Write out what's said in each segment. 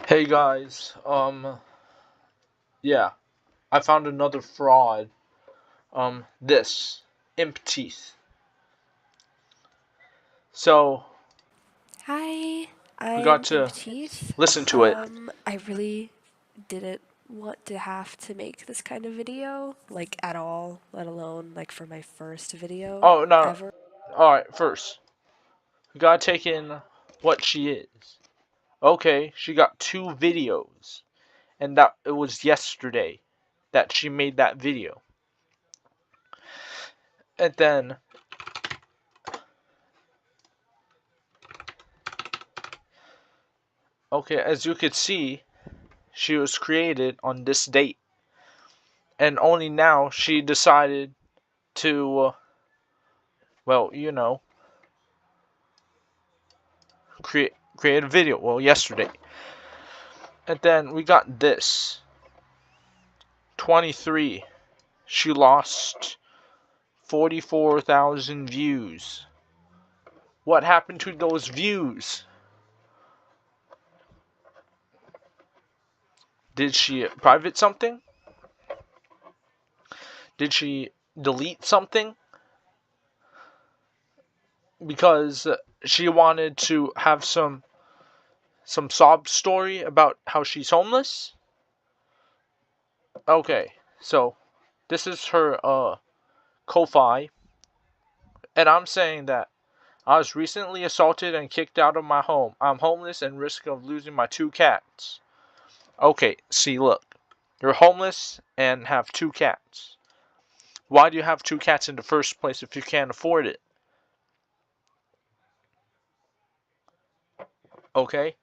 Hey guys, yeah, I found another fraud. This imp teeth. So Hi, we got I'm to Imp listen to it. I really didn't want to have to make this kind of video, like at all, let alone like for my first video Oh no, ever. all right. First, we gotta take in what she is. Okay, she got two videos, and that it was yesterday that she made that video, and then okay, as you could see, she was created on this date, and only now she decided to, well, create a video. Well, yesterday. And then we got this 23. She lost 44,000 views. What happened to those views? Did she private something? Did she delete something? Because she wanted to have some sob story about how she's homeless? Okay, so this is her Ko-Fi, and I'm saying that I was recently assaulted and kicked out of my home. I'm homeless and risk of losing my two cats. Okay, see, look. You're homeless and have two cats. Why do you have two cats in the first place if you can't afford it? Okay?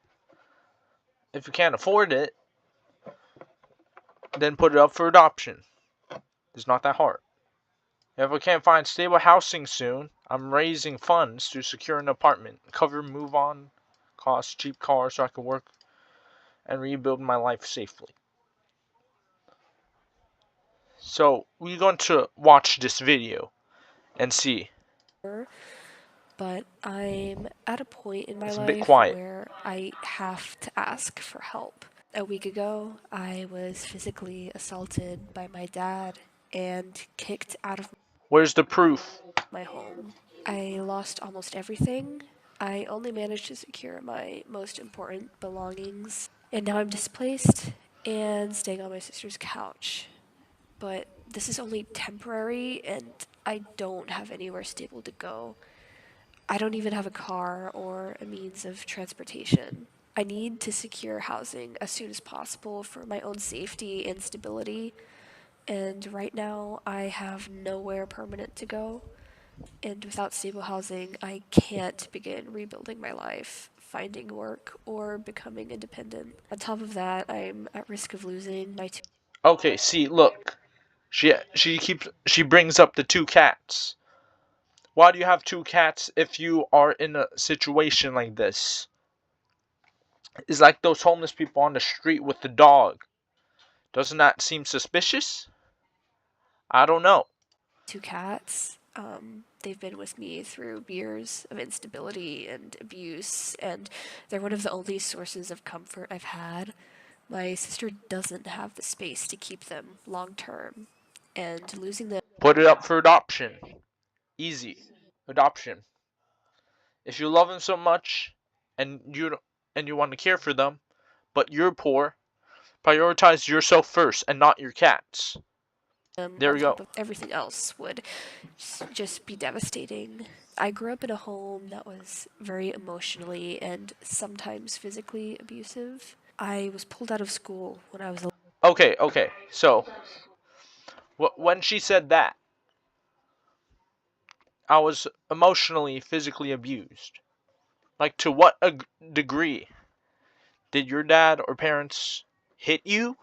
If you can't afford it, then put it up for adoption. It's not that hard. If I can't find stable housing soon, I'm raising funds to secure an apartment, cover move on costs, cheap cars so I can work and rebuild my life safely. So, we're going to watch this video and see. But I'm at a point in my It's a bit life quiet. where I have to ask for help. A week ago, I was physically assaulted by my dad and kicked out of Where's the proof? my home. I lost almost everything. I only managed to secure my most important belongings, and now I'm displaced and staying on my sister's couch. But this is only temporary, and I don't have anywhere stable to go. I don't even have a car or a means of transportation. I need to secure housing as soon as possible for my own safety and stability, and right now I have nowhere permanent to go. And without stable housing, I can't begin rebuilding my life, finding work, or becoming independent. On top of that, I'm at risk of losing my two. Okay, see, look. She brings up the two cats. Why do you have two cats if you are in a situation like this? It's like those homeless people on the street with the dog. Doesn't that seem suspicious? I don't know. Two cats. They've been with me through years of instability and abuse, and they're one of the only sources of comfort I've had. My sister doesn't have the space to keep them long term, and losing them. Put it up for adoption. Easy. Adoption. If you love them so much and you want to care for them, but you're poor, prioritize yourself first and not your cats. There On we top go. of everything else would just be devastating. I grew up in a home that was very emotionally and sometimes physically abusive. I was pulled out of school when I was Okay. So, when she said that, I was emotionally, physically abused. Like, to what degree? Did your dad or parents hit you?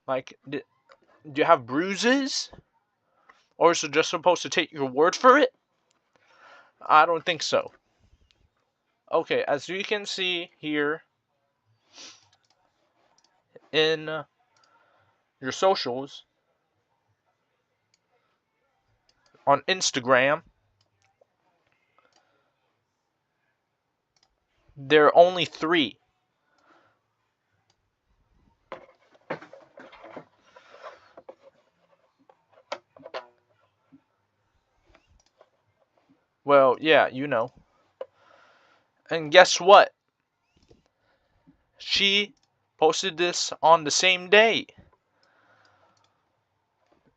Like, do you have bruises? Or is it just supposed to take your word for it? I don't think so. Okay, as you can see here in your socials, on Instagram, there are only three. yeah, you know. And guess what? She posted this on the same day.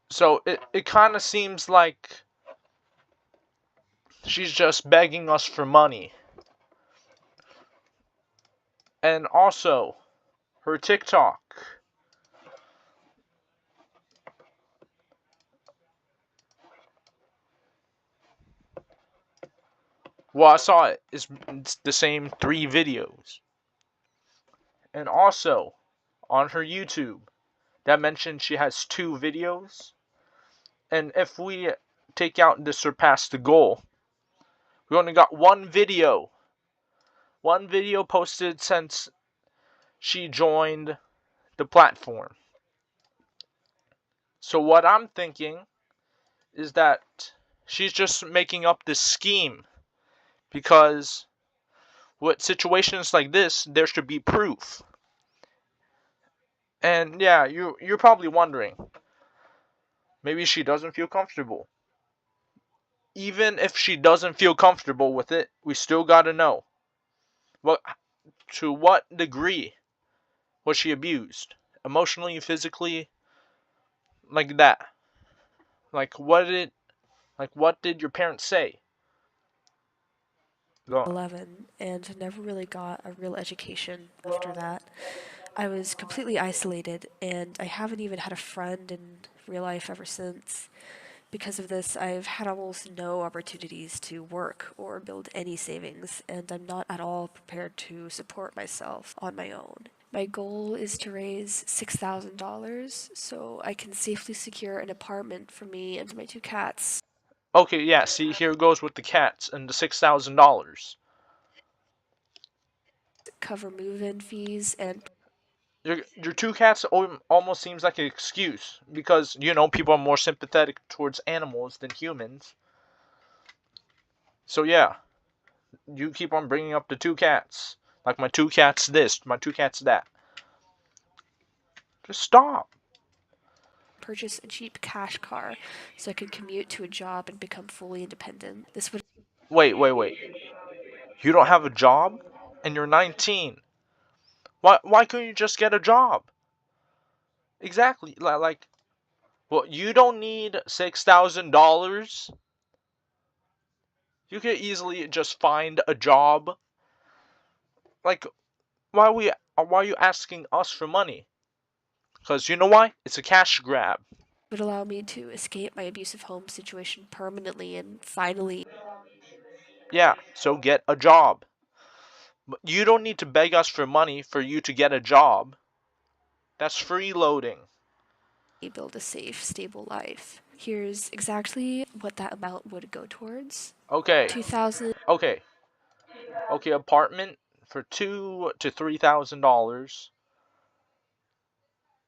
So it kind of seems like she's just begging us for money. And also, her TikTok. Well, I saw it. It's the same 3 videos. And also, on her YouTube, that mentioned she has 2 videos. And if we take out the surpass the goal, we only got 1 video. 1 video posted since she joined the platform. So what I'm thinking is that she's just making up this scheme, because with situations like this, there should be proof. And yeah, you're probably wondering, maybe she doesn't feel comfortable. Even if she doesn't feel comfortable with it, we still gotta know, to what degree was she abused? Emotionally, physically, like that. Like what did your parents say? Go on. 11 and never really got a real education after that. I was completely isolated, and I haven't even had a friend in real life ever since. Because of this, I've had almost no opportunities to work or build any savings, and I'm not at all prepared to support myself on my own. My goal is to raise $6,000 so I can safely secure an apartment for me and my 2 cats. Okay, yeah, see, here goes with the cats and the $6,000. Cover move-in fees and Your 2 cats almost seems like an excuse, because, people are more sympathetic towards animals than humans. So yeah, you keep on bringing up the 2 cats. Like, my 2 cats this, my 2 cats that. Just stop. purchase a cheap cash car so I could commute to a job and become fully independent. This would Wait. You don't have a job? And you're 19. Why couldn't you just get a job? Exactly. Well, you don't need $6,000. You could easily just find a job. Like, why are you asking us for money? Because you know why? It's a cash grab. would allow me to escape my abusive home situation permanently and finally Yeah, so get a job. But you don't need to beg us for money for you to get a job. That's freeloading. build a safe, stable life. Here's exactly what that amount would go towards. Okay. 2000 Okay. Okay, apartment for $2,000 to $3,000.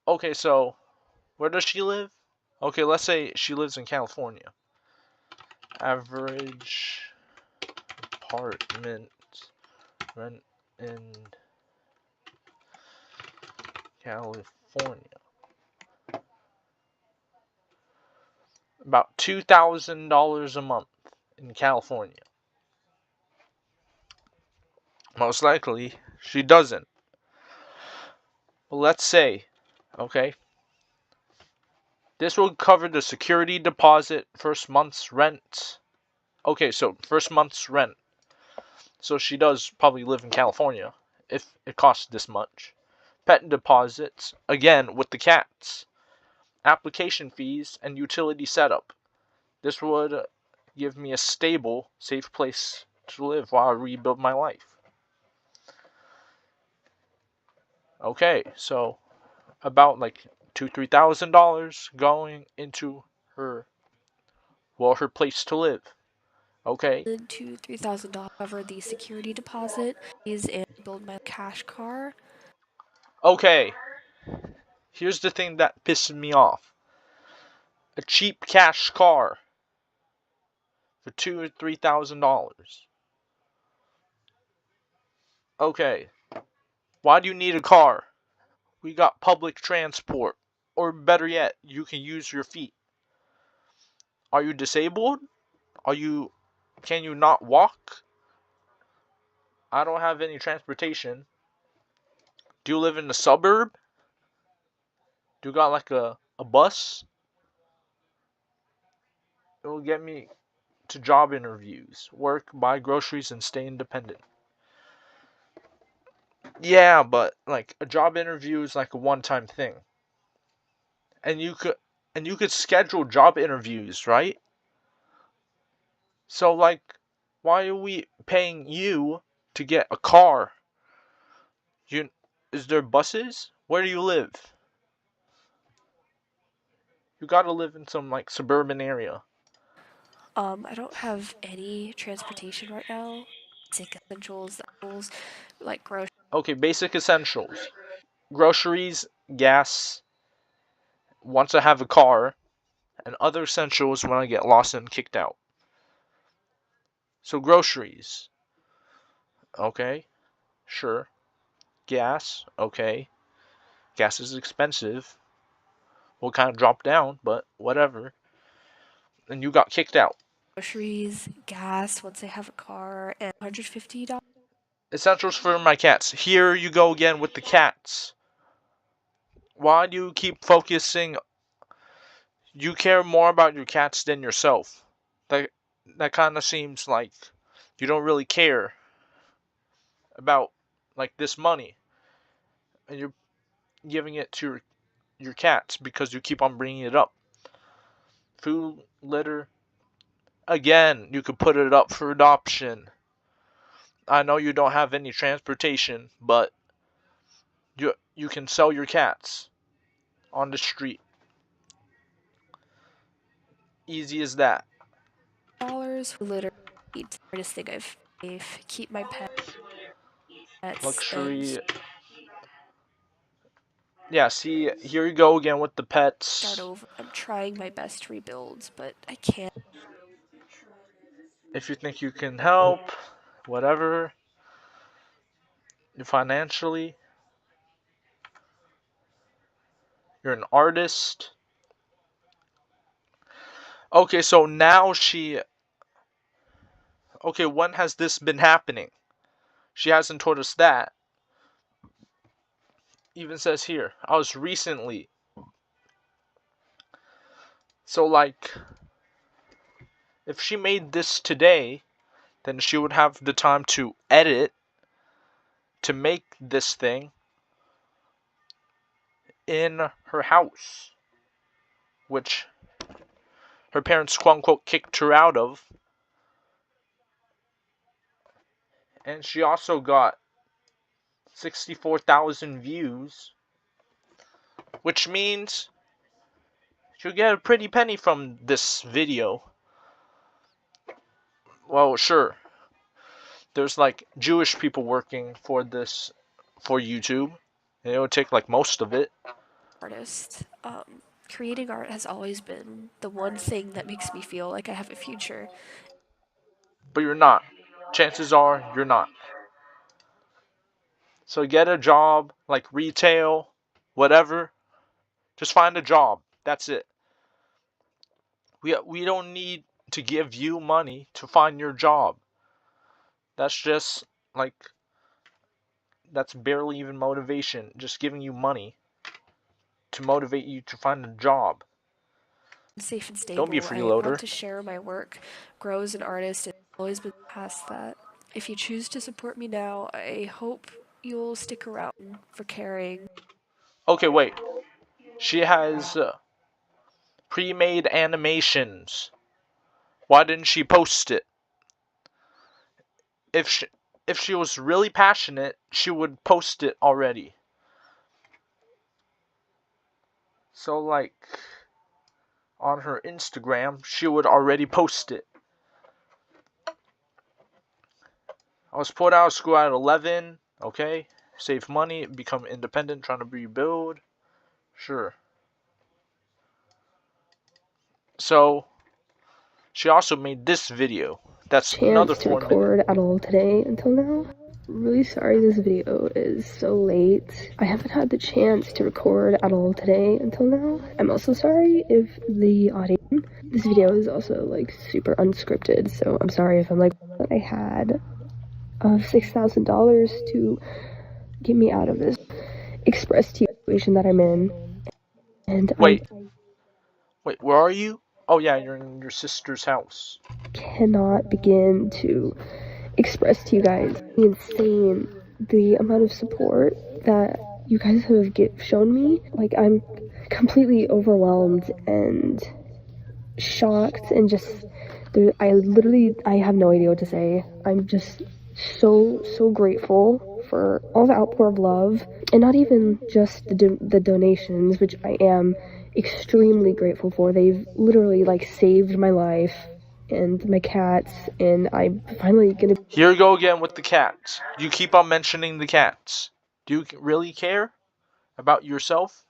Okay, so where does she live? Okay, let's say she lives in California. Average apartment rent in California. About $2,000 a month in California. Most likely, she doesn't. But let's say, okay, this will cover the security deposit, first month's rent. Okay, so first month's rent. So she does probably live in California if it costs this much. Pet deposits, again with the cats. Application fees and utility setup. This would give me a stable, safe place to live while I rebuild my life. Okay, so about like $2,000-$3,000 going into her place to live. Okay. to $3,000 cover the security deposit and build my cash car. Okay. Here's the thing that pisses me off. A cheap cash car for $2,000 or $3,000. Okay. Why do you need a car? We got public transport. Or better yet, you can use your feet. Are you disabled? Are you Can you not walk? I don't have any transportation. Do you live in the suburb? Do you got like a bus? It will get me to job interviews, work, buy groceries, and stay independent. Yeah, but like a job interview is like a one-time thing. And you could schedule job interviews, right? So like why are we paying you to get a car? Is there buses? Where do you live? You gotta live in some like suburban area. I don't have any transportation right now. Basic essentials, like groceries. Okay, basic essentials. Groceries, gas, once I have a car, and other essentials when I get lost and kicked out. So groceries. Okay, sure. Gas, okay. Gas is expensive. Will kind of drop down, but whatever. And you got kicked out. Groceries, gas, once I have a car, and $150. Essentials for my cats. Here you go again with the cats. Why do you keep focusing? You care more about your cats than yourself. That kind of seems like you don't really care about like this money, and you're giving it to your cats because you keep on bringing it up. Food, litter. Again, you could put it up for adoption. I know you don't have any transportation, but you can sell your cats on the street. Easy as that. Dollars litter. Hardest thing I've keep my pets Luxury. and Yeah, see, here you go again with the start pets. over. I'm trying my best to rebuild, but I can't. If you think you can help, whatever, financially, you're an artist. Okay, so now okay, when has this been happening? She hasn't told us that. Even says here, I was recently. So like, if she made this today, then she would have the time to edit, to make this thing in her house, which her parents quote unquote kicked her out of. And she also got 64,000 views, which means she'll get a pretty penny from this video. Well, sure. There's like Jewish people working for YouTube, and it would take like most of it. Artist. Creating art has always been the one thing that makes me feel like I have a future. But you're not. Chances are you're not. So get a job, like retail, whatever. Just find a job. That's it. We don't need to give you money to find your job. That's just like that's barely even motivation. Just giving you money to motivate you to find a job. Safe and Don't be a stable. I want freeloader. to share my work, grow as an artist, and I've always been past that. If you choose to support me now, I hope you'll stick around for caring. Okay, wait. She has pre-made animations. Why didn't she post it? If she was really passionate, she would post it already. So like on her Instagram, she would already post it. I was pulled out of school at 11, okay? Save money, become independent, trying to rebuild. Sure. So, she also made this video. That's another Chance to 4 minutes. record at all today until now. really sorry this video is so late. I haven't had the chance to record at all today until now. I'm also sorry if the audio, this video is also like super unscripted, so I'm sorry if I'm like, that I had of $6,000 to get me out of this express situation that I'm in. And Wait, where are you? Oh yeah, you're in your sister's house. Cannot begin to express to you guys the insane, the amount of support that you guys have shown me. Like, I'm completely overwhelmed and shocked and just, I have no idea what to say. I'm just so grateful for all the outpour of love, and not even just the donations, which I am extremely grateful for. They've literally like saved my life and my cats, and I'm finally gonna. Here you go again with the cats. You keep on mentioning the cats. Do you really care about yourself?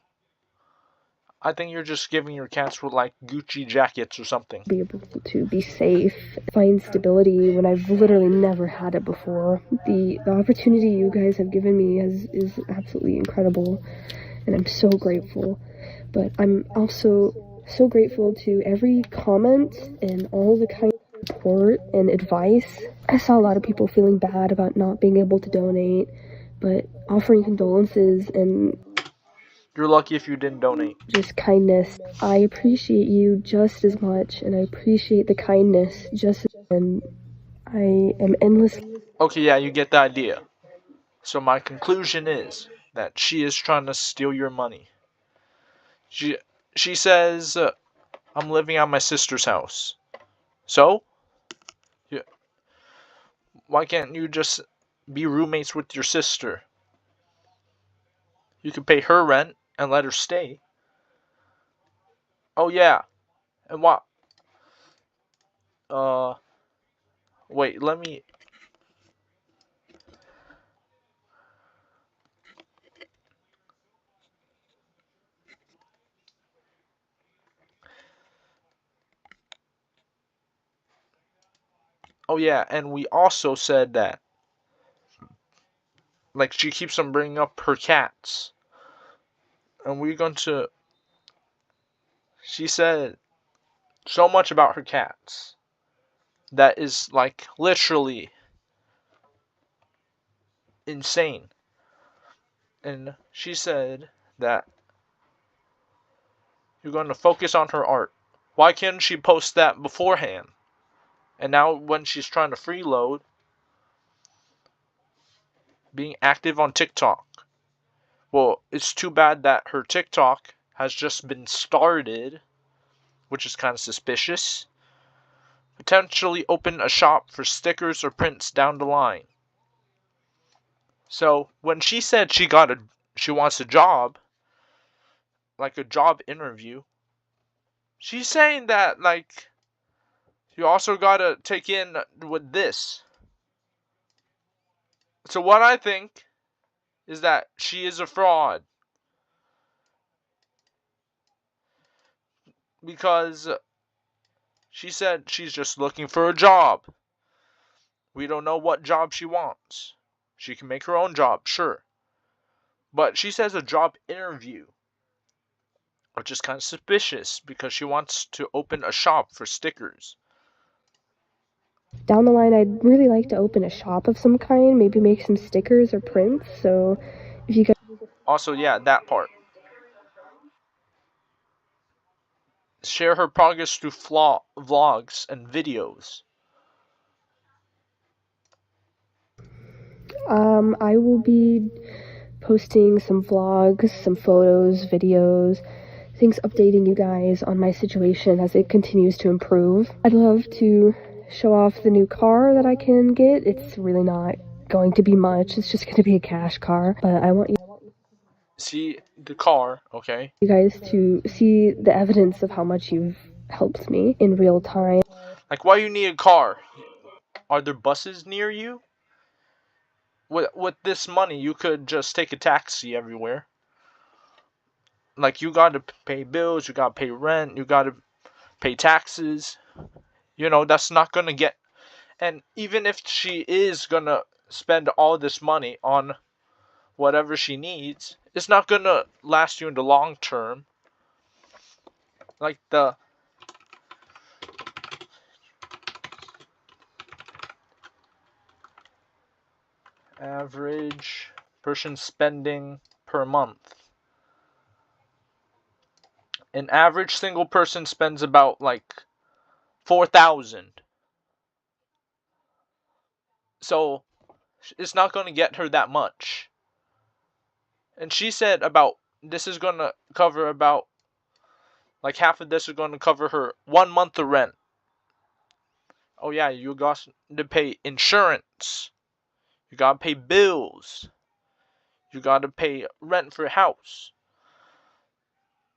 I think you're just giving your cats with like Gucci jackets or something. Be able to be safe, find stability when I've literally never had it before. The opportunity you guys have given me is absolutely incredible, and I'm so grateful. But I'm also so grateful to every comment and all the kind of support and advice. I saw a lot of people feeling bad about not being able to donate, but offering condolences and You're lucky if you didn't donate. just kindness. I appreciate you just as much, and I appreciate the kindness just as, and I am endless. Okay, yeah, you get the idea. So my conclusion is that she is trying to steal your money. She says, I'm living at my sister's house. So? Why can't you just be roommates with your sister? You could pay her rent and let her stay. Oh yeah, and what? Wait, let me. Oh yeah, and we also said that, like, she keeps on bringing up her cats, and we're going to. She said so much about her cats that is like literally insane. And she said that you're going to focus on her art. Why can't she post that beforehand? And now when she's trying to freeload, being active on TikTok. Well, it's too bad that her TikTok has just been started, which is kind of suspicious. Potentially open a shop for stickers or prints down the line. So when she said she wants a job, like a job interview, she's saying that like you also gotta take in with this. So what I think is that she is a fraud. Because she said she's just looking for a job. We don't know what job she wants. She can make her own job, sure. But she says a job interview, which is kind of suspicious because she wants to open a shop for stickers. Down the line, I'd really like to open a shop of some kind, maybe make some stickers or prints. So if you guys. Also, yeah, that part. Share her progress through vlogs and videos. I will be posting some vlogs, some photos, videos, things updating you guys on my situation as it continues to improve. I'd love to show off the new car that I can get. It's really not going to be much. It's just going to be a cash car, but I want you See the car, okay? you guys to see the evidence of how much you've helped me in real time. Like, why you need a car? Are there buses near you? With this money, you could just take a taxi everywhere. Like, you gotta pay bills, you gotta pay rent, you gotta pay taxes. You know, that's not gonna get. And even if she is gonna spend all this money on whatever she needs, it's not gonna last you in the long term. Like the average person spending per month. An average single person spends about like 4,000. So it's not going to get her that much. And she said about this is going to cover about like half of this is going to cover her 1 month of rent. Oh yeah, you got to pay insurance. You got to pay bills. You got to pay rent for a house.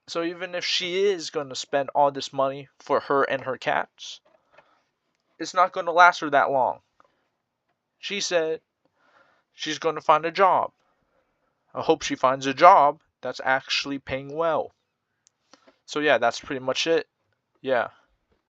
So even if she is going to spend all this money for her and her cats, it's not going to last her that long. She said she's going to find a job. I hope she finds a job that's actually paying well. So yeah, that's pretty much it. Yeah.